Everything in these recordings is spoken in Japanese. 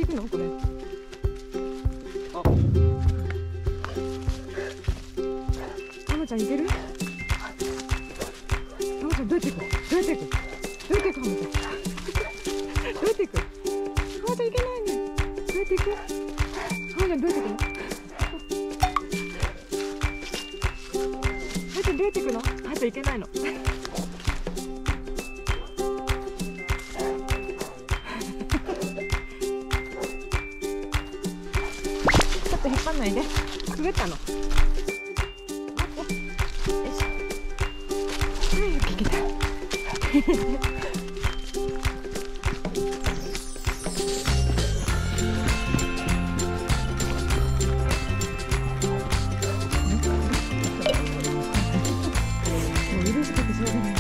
行くのこれ。ハマちゃん行ける？ハマちゃんどうやって行く？どうやって行く？どうやって行く？ハマちゃん。どうやって行く？ハマちゃん行けないね。どうやって行く？ハマちゃんどうやって行くの？ハマちゃんどうやって行くの？ハマちゃん行けないの。引っ張んないで。滑ったの。よし。はい、聞けた。もう嬉しくてしょうがない。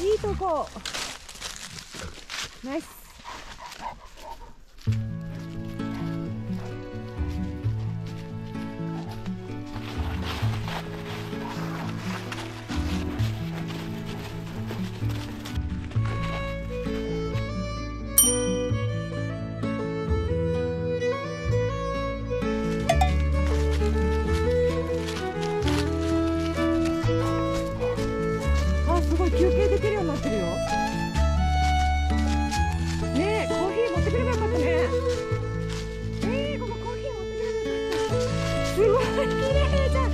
いいとこ。ナイス。すごい休憩できるようになってるよ。ねえ、コーヒー持ってくればよかったね。ここコーヒー持ってくればよかった。すごい綺麗じゃん。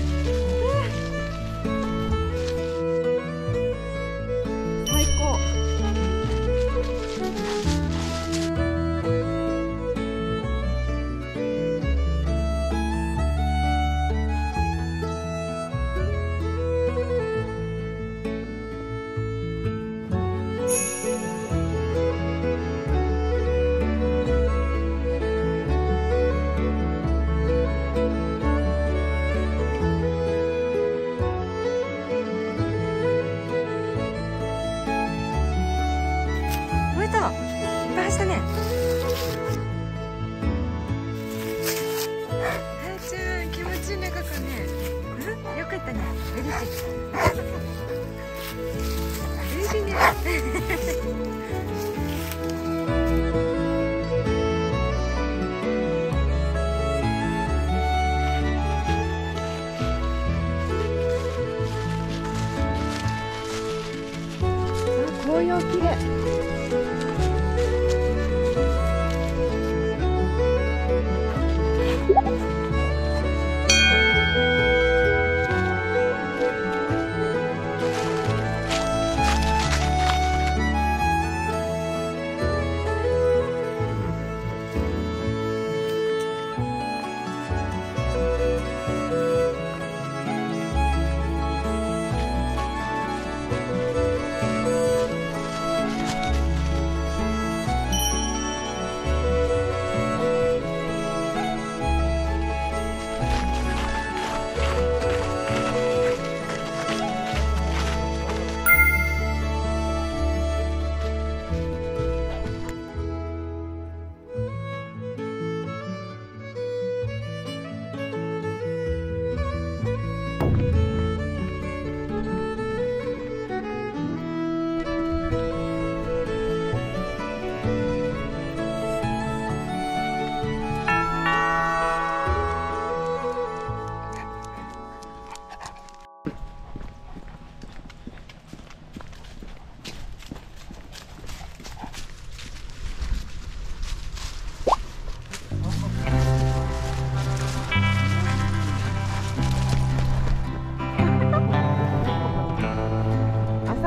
最高。いっぱい走ったね。あーちゃん気持ちいいね、ここね。よかったね。嬉しい。嬉しいね。紅葉綺麗。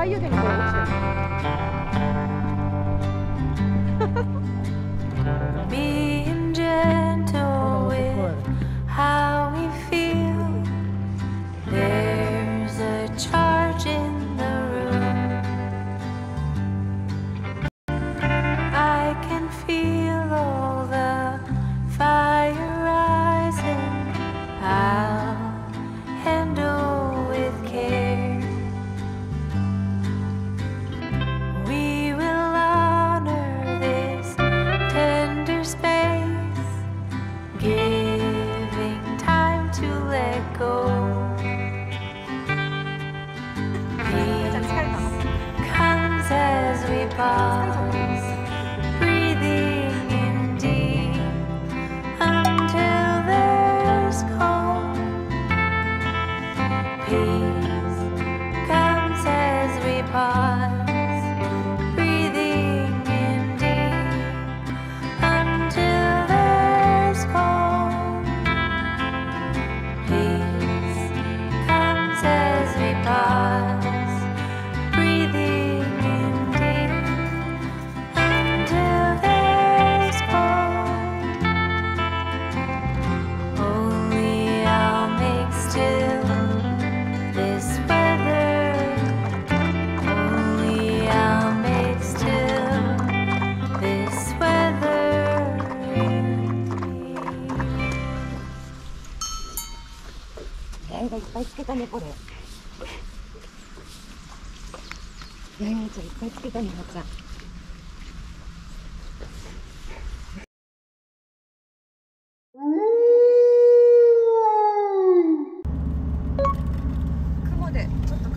湯気の声落ちてる。Comes as we pause, breathing in deep until there's calm. Peace comes as we pause, breathing in deep until there's calm. Only I'll make still this weather. Only I'll make still this weather in me. 八重がいっぱいつけたね、これ。八重がちゃんいっぱいつけたね、はっちゃん。雲でちょっと